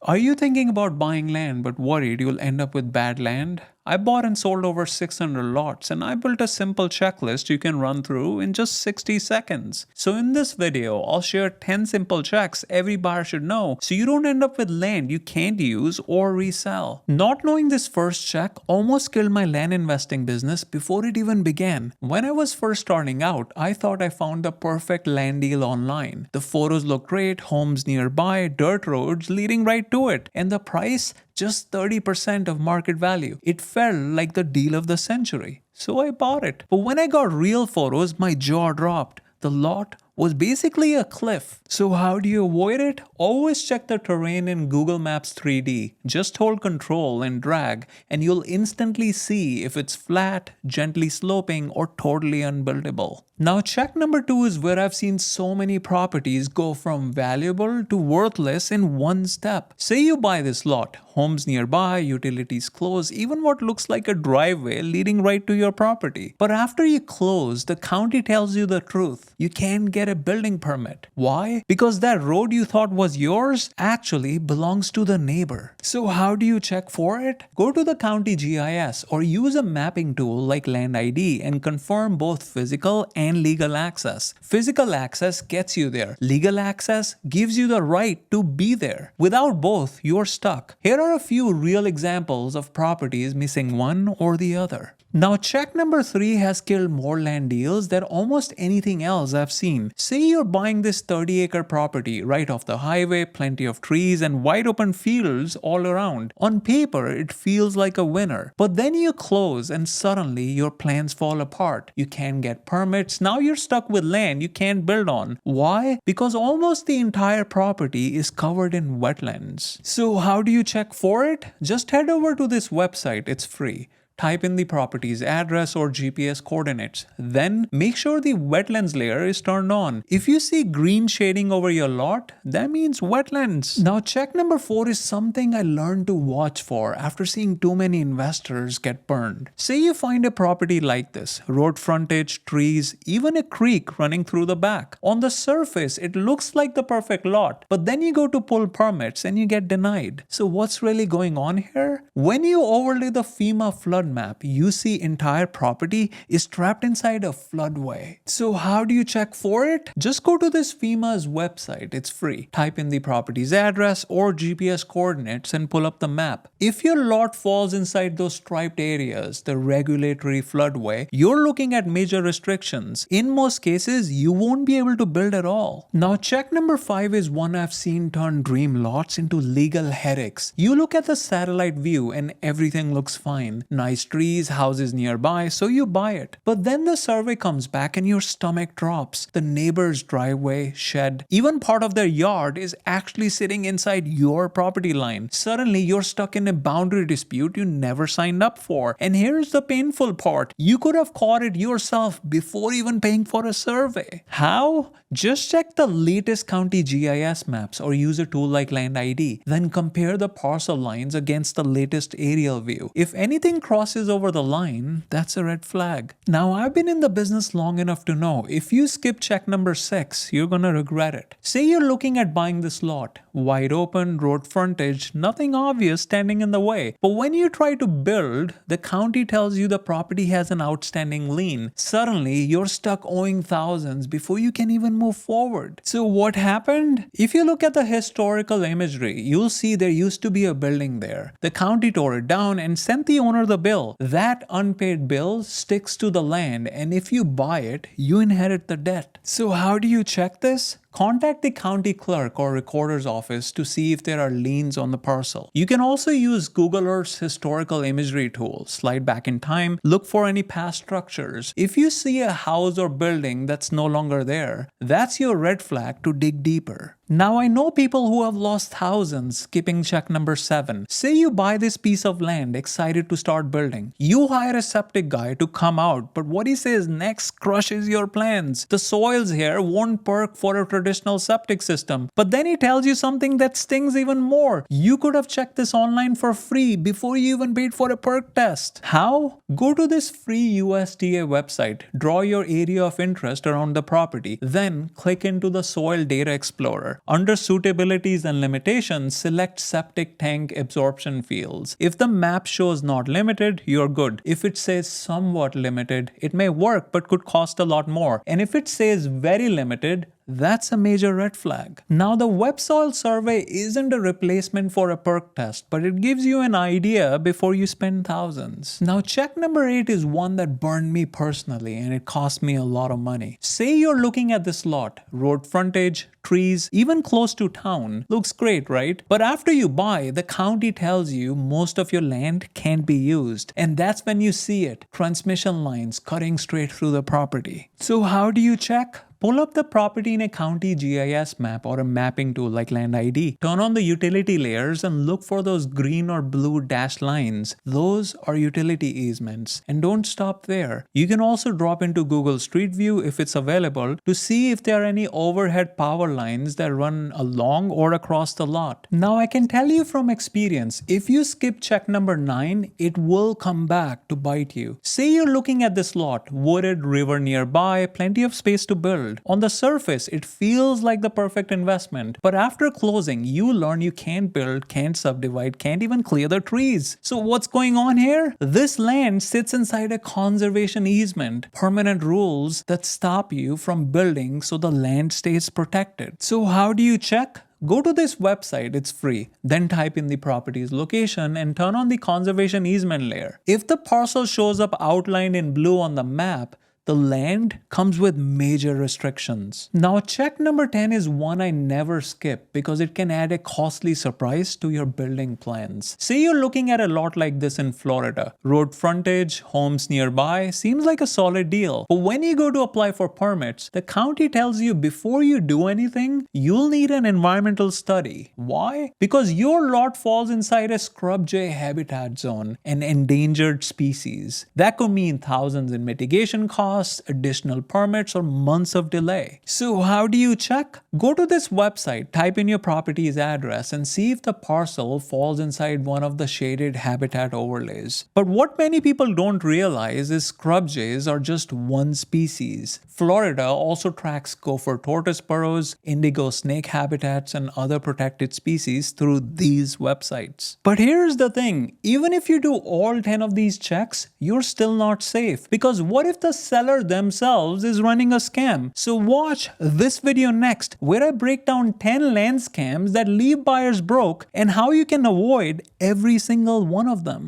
Are you thinking about buying land but worried you'll end up with bad land? I bought and sold over 600 lots and I built a simple checklist you can run through in just 60 seconds. So in this video, I'll share 10 simple checks every buyer should know so you don't end up with land you can't use or resell. Not knowing this first check almost killed my land investing business before it even began. When I was first starting out, I thought I found the perfect land deal online. The photos look great, homes nearby, dirt roads leading right to it, and the price just 30% of market value. It felt like the deal of the century. So I bought it. But when I got real photos, my jaw dropped. The lot was basically a cliff. So how do you avoid it? Always check the terrain in Google Maps 3D. Just hold control and drag and you'll instantly see if it's flat, gently sloping, or totally unbuildable. Now check number 2 is where I've seen so many properties go from valuable to worthless in one step. Say you buy this lot, homes nearby, utilities close, even what looks like a driveway leading right to your property. But after you close, the county tells you the truth. You can't get a building permit. Why? Because that road you thought was yours actually belongs to the neighbor. So how do you check for it? Go to the county GIS or use a mapping tool like land.id and confirm both physical and legal access. Physical access gets you there. Legal access gives you the right to be there. Without both, you're stuck. Here are a few real examples of properties missing one or the other. Now check number 3 has killed more land deals than almost anything else I've seen. Say you're buying this 30-acre property right off the highway, plenty of trees and wide open fields all around. On paper, it feels like a winner. But then you close and suddenly your plans fall apart. You can't get permits. Now you're stuck with land you can't build on. Why? Because almost the entire property is covered in wetlands. So how do you check for it? Just head over to this website. It's free. Type in the property's address or GPS coordinates. Then make sure the wetlands layer is turned on. If you see green shading over your lot, that means wetlands. Now check number 4 is something I learned to watch for after seeing too many investors get burned. Say you find a property like this, road frontage, trees, even a creek running through the back. On the surface, it looks like the perfect lot, but then you go to pull permits and you get denied. So what's really going on here? When you overlay the FEMA flood map, you see entire property is trapped inside a floodway. So how do you check for it? Just go to this FEMA's website. It's free. Type in the property's address or GPS coordinates and pull up the map. If your lot falls inside those striped areas, the regulatory floodway, you're looking at major restrictions. In most cases, you won't be able to build at all. Now check number 5 is one I've seen turn dream lots into legal headaches. You look at the satellite view and everything looks fine. Nice trees, houses nearby, so you buy it. But then the survey comes back and your stomach drops. The neighbor's driveway, shed, even part of their yard is actually sitting inside your property line. Suddenly, you're stuck in a boundary dispute you never signed up for. And here's the painful part. You could have caught it yourself before even paying for a survey. How? Just check the latest county GIS maps or use a tool like land.id. Then compare the parcel lines against the latest aerial view. If anything crosses over the line, that's a red flag. Now, I've been in the business long enough to know if you skip check number 6, you're gonna regret it. Say you're looking at buying this lot. Wide open, road frontage, nothing obvious standing in the way. But when you try to build, the county tells you the property has an outstanding lien. Suddenly, you're stuck owing thousands before you can even move forward. So what happened? If you look at the historical imagery, you'll see there used to be a building there. The county tore it down and sent the owner the bill. That unpaid bill sticks to the land, and if you buy it, you inherit the debt. So how do you check this? Contact the county clerk or recorder's office to see if there are liens on the parcel. You can also use Google Earth's historical imagery tool. Slide back in time, look for any past structures. If you see a house or building that's no longer there, that's your red flag to dig deeper. Now I know people who have lost thousands skipping check number 7. Say you buy this piece of land excited to start building. You hire a septic guy to come out, but what he says next crushes your plans. The soils here won't perk for a traditional traditional septic system. But then he tells you something that stings even more. You could have checked this online for free before you even paid for a perk test. How? Go to this free USDA website, draw your area of interest around the property, then click into the Soil Data Explorer. Under Suitabilities and Limitations, select Septic Tank Absorption fields. If the map shows not limited, you're good. If it says somewhat limited, it may work but could cost a lot more. And if it says very limited, that's a major red flag. Now, the web soil survey isn't a replacement for a perk test, but it gives you an idea before you spend thousands. Now, check number 8 is one that burned me personally and it cost me a lot of money. Say you're looking at this lot, road frontage, trees, even close to town. Looks great, right? But after you buy, the county tells you most of your land can't be used. And that's when you see it. Transmission lines cutting straight through the property. So how do you check? Pull up the property in a county GIS map or a mapping tool like land.id. Turn on the utility layers and look for those green or blue dashed lines. Those are utility easements. And don't stop there. You can also drop into Google Street View if it's available to see if there are any overhead power lines that run along or across the lot. Now I can tell you from experience, if you skip check number 9, it will come back to bite you. Say you're looking at this lot, wooded, river nearby, plenty of space to build. On the surface, it feels like the perfect investment, but after closing, you learn you can't build, can't subdivide, can't even clear the trees. So what's going on here? This land sits inside a conservation easement, permanent rules that stop you from building so the land stays protected. So how do you check? Go to this website, it's free. Then type in the property's location and turn on the conservation easement layer. If the parcel shows up outlined in blue on the map, the land comes with major restrictions. Now, check number 10 is one I never skip because it can add a costly surprise to your building plans. Say you're looking at a lot like this in Florida. Road frontage, homes nearby, seems like a solid deal. But when you go to apply for permits, the county tells you before you do anything, you'll need an environmental study. Why? Because your lot falls inside a scrub jay habitat zone, an endangered species. That could mean thousands in mitigation costs, additional permits, or months of delay. So how do you check? Go to this website, type in your property's address, and see if the parcel falls inside one of the shaded habitat overlays. But what many people don't realize is scrub jays are just one species. Florida also tracks gopher tortoise burrows, indigo snake habitats, and other protected species through these websites. But here's the thing, even if you do all 10 of these checks, you're still not safe. Because what if the seller themselves is running a scam? So watch this video next, where I break down 10 land scams that leave buyers broke and how you can avoid every single one of them.